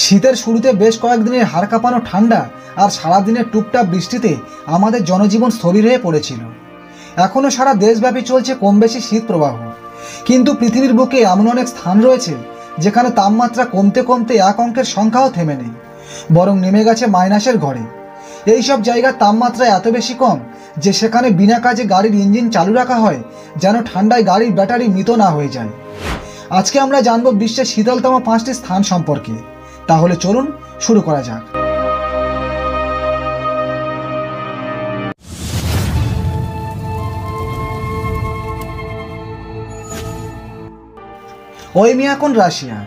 শীতের শুরুতে বেশ কয়েকদিনের হাড় কাঁপানো ঠান্ডা আর সারাদিনের টুপটাপ বৃষ্টিতে আমাদের জনজীবন স্থবির হয়ে পড়েছিল। এখনও সারা দেশব্যাপী চলছে কম বেশি শীত প্রবাহ, কিন্তু পৃথিবীর বুকে এমন অনেক স্থান রয়েছে যেখানে তাপমাত্রা কমতে কমতে এক অঙ্কের সংখ্যাও থেমে নেই, বরং নেমে গেছে মাইনাসের ঘরে। এইসব জায়গার তাপমাত্রা এত বেশি কম যে সেখানে বিনা কাজে গাড়ির ইঞ্জিন চালু রাখা হয় যেন ঠান্ডায় গাড়ির ব্যাটারি মৃত না হয়ে যায়। আজকে আমরা জানব বিশ্বের শীতলতম 5টি স্থান সম্পর্কে। তাহলে চলুন শুরু করা যাক। Oymyakon, Russia.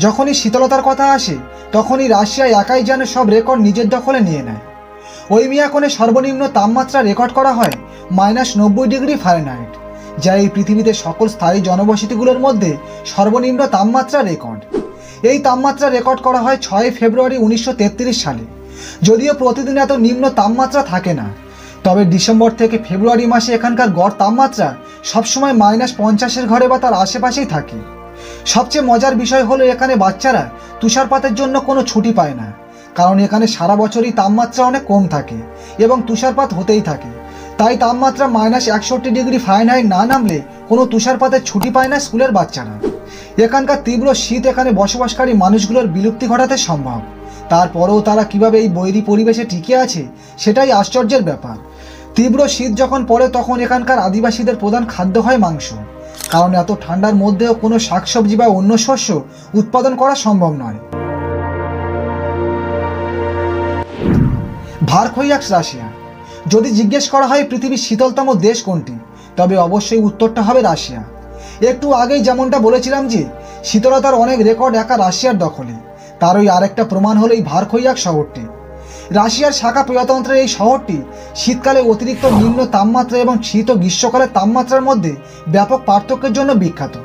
যখনই শীতলতার কথা আসে তখনই রাশিয়া একাই যেন সব রেকর্ড নিজের দখলে নিয়ে নেয়। ওইমিয়াকনে সর্বনিম্ন তাপমাত্রা রেকর্ড করা হয় -90 ডিগ্রি ফারেনহাইট, যা এই পৃথিবীতে সকল স্থায়ী জনবসতিগুলোর মধ্যে সর্বনিম্ন তাপমাত্রা রেকর্ড। এই তাপমাত্রা রেকর্ড করা হয় 6 ফেব্রুয়ারি 1933 সালে। যদিও প্রতিদিন এত নিম্ন তাপমাত্রা থাকে না, তবে ডিসেম্বর থেকে ফেব্রুয়ারি মাসে এখানকার গড় তাপমাত্রা সবসময় -50-এর ঘরে বা তার আশেপাশেই থাকে। সবচেয়ে মজার বিষয় হলো এখানে বাচ্চারা তুষারপাতের জন্য কোনো ছুটি পায় না, কারণ এখানে সারা বছরই তাপমাত্রা অনেক কম থাকে এবং তুষারপাত হতেই থাকে। তাই তাপমাত্রা -61 ডিগ্রি ফারেনহাইট না নামলে কোনো তুষারপাতের ছুটি পায় না স্কুলের বাচ্চারা। এখানকার তীব্র শীত এখানে বসবাসকারী মানুষগুলোর বিলুপ্তি ঘটাতে সম্ভব। তারপরেও তারা কিভাবে এই বৈরী পরিবেশে টিকে আছে সেটাই আশ্চর্যের ব্যাপার। তীব্র শীত যখন পড়ে তখন এখানকার আদিবাসীদের প্রধান খাদ্য হয় মাংস, কারণ এত ঠান্ডার মধ্যেও কোনো শাকসবজি বা অন্য শস্য উৎপাদন করা সম্ভব নয়। ভারখোইয়াক্স, রাশিয়া। যদি জিজ্ঞেস করা হয় পৃথিবীর শীতলতম দেশ কোনটি, তবে অবশ্যই উত্তরটা হবে রাশিয়া। একটু আগেই যেমনটা বলেছিলাম যে শীতলতার অনেক রেকর্ড একা রাশিয়ার দখলে, তারই আরেকটা প্রমাণ হলো এই ভারখোইয়াক্স শহরটি। রাশিয়ার শাখা প্রজাতন্ত্রের এই শহরটি শীতকালে অতিরিক্ত নিম্ন তাপমাত্রা এবং শীত ও গ্রীষ্মকালের তাপমাত্রার মধ্যে ব্যাপক পার্থক্যের জন্য বিখ্যাত।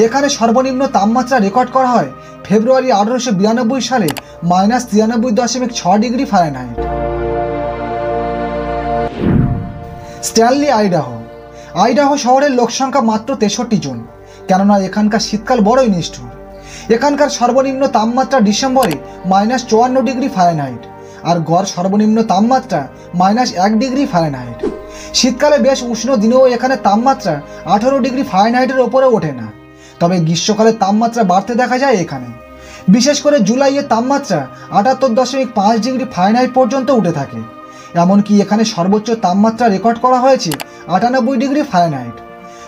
এখানে সর্বনিম্ন তাপমাত্রা রেকর্ড করা হয় ফেব্রুয়ারি 1892 সালে -93.6 degree Fahrenheit. Stanley, Idaho. Idaho শহরের লোকসংখ্যা মাত্র 63 জন, কেননা এখানকার শীতকাল বড়ই নিষ্ঠুর। এখানকার সর্বনিম্ন তাপমাত্রা ডিসেম্বরে -54 ডিগ্রি ফারেনহাইট আর গড় সর্বনিম্ন তাপমাত্রা -1 ডিগ্রি ফারেনহাইট। শীতকালে বেশ উষ্ণ দিনেও এখানে তাপমাত্রা 18 ডিগ্রি ফারেনহাইটের ওপরে ওঠে না, তবে গ্রীষ্মকালে তাপমাত্রা বাড়তে দেখা যায় এখানে। বিশেষ করে জুলাইয়ে তাপমাত্রা 78.5 ডিগ্রি ফারেনহাইট পর্যন্ত উঠে থাকে। এমনকি এখানে সর্বোচ্চ তাপমাত্রা রেকর্ড করা হয়েছে 98 ডিগ্রি ফারেনহাইট।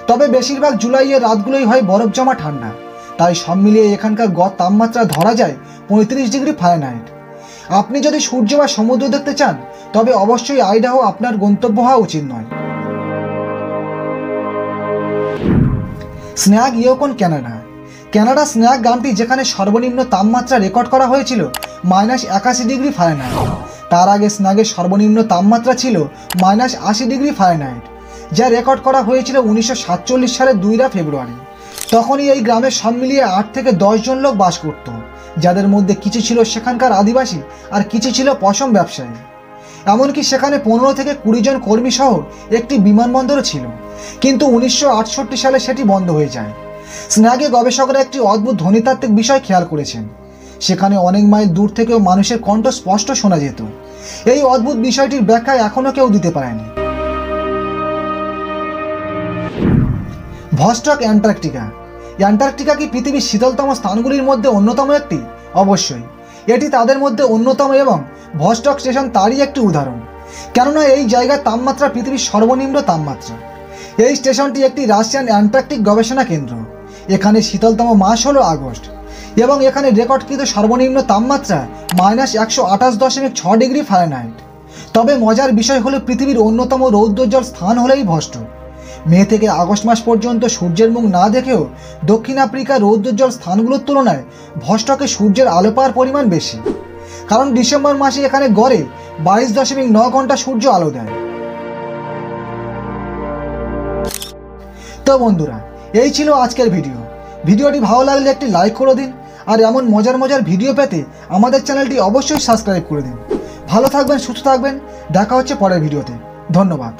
তবে বেশিরভাগ জুলাইয়ের রাতগুলোই হয় বরফ জমা ঠান্ডা, তাই সব মিলিয়ে এখানকার গড় তাপমাত্রা ধরা যায় 35 ডিগ্রি ফারেনহাইট। আপনি যদি সূর্য বা সমুদ্র দেখতে চান তবে অবশ্যই আইডাহো আপনার গন্তব্য হওয়া উচিত নয়। স্ন্যাগ ইয়োকন, কানাডা। কানাডা স্ন্যাগ গ্রামটি যেখানে সর্বনিম্ন তাপমাত্রা রেকর্ড করা হয়েছিল -81 ডিগ্রি ফারেনহাইট। তার আগে স্ন্যাগের সর্বনিম্ন তাপমাত্রা ছিল -80 ডিগ্রি ফারেনহাইট, যা রেকর্ড করা হয়েছিল 1947 সালের 2 ফেব্রুয়ারি। তখনই এই গ্রামে সব মিলিয়ে 8 থেকে 10 জন লোক বাস করত, যাদের মধ্যে কিছু ছিল সেখানকার আদিবাসী আর কিছু ছিল পশম ব্যবসায়ী। এমনকি সেখানে 15 থেকে 20 জন কর্মী সহ একটি বিমানবন্দরও ছিল, কিন্তু 1968 সালে সেটি বন্ধ হয়ে যায়। স্ন্যাগে গবেষকরা একটি অদ্ভুত ধ্বনিতাত্ত্বিক বিষয় খেয়াল করেছেন। সেখানে অনেক মাইল দূর থেকেও মানুষের কণ্ঠ স্পষ্ট শোনা যেত। এই অদ্ভুত বিষয়টির ব্যাখ্যা এখনও কেউ দিতে পারেনি। Vostok, Antarctica. অ্যান্টার্কটিকা কি পৃথিবীর শীতলতম স্থানগুলির মধ্যে অন্যতম একটি? অবশ্যই, এটি তাদের মধ্যে অন্যতম এবং ভস্টক স্টেশন তারই একটি উদাহরণ, কেননা এই জায়গার তাপমাত্রা পৃথিবীর সর্বনিম্ন তাপমাত্রা। এই স্টেশনটি একটি রাশিয়ান অ্যান্টার্কটিক গবেষণা কেন্দ্র। এখানে শীতলতম মাস হলো আগস্ট এবং এখানে রেকর্ডকৃত সর্বনিম্ন তাপমাত্রা -128.6 ডিগ্রি ফারেনহাইট। তবে মজার বিষয় হলো পৃথিবীর অন্যতম রৌদ্রোজ্জ্বল স্থান হলো এই ভস্টক। মে থেকে আগস্ট মাস পর্যন্ত সূর্যের মুখ না দেখেও দক্ষিণ আফ্রিকার রৌদ্রোজ্জ্বল স্থানগুলোর তুলনায় ভস্টকে সূর্যের আলো পাওয়ার পরিমাণ বেশি, কারণ ডিসেম্বর মাসে এখানে গড়ে 22.9 ঘন্টা সূর্য আলো দেয়। তো বন্ধুরা, এই ছিল আজকের ভিডিওটি ভালো লাগলে একটি লাইক করে দিন, আর এমন মজার মজার ভিডিও পেতে আমাদের চ্যানেলটি অবশ্যই সাবস্ক্রাইব করে দিন। ভালো থাকবেন, সুস্থ থাকবেন, দেখা হচ্ছে পরের ভিডিওতে। ধন্যবাদ।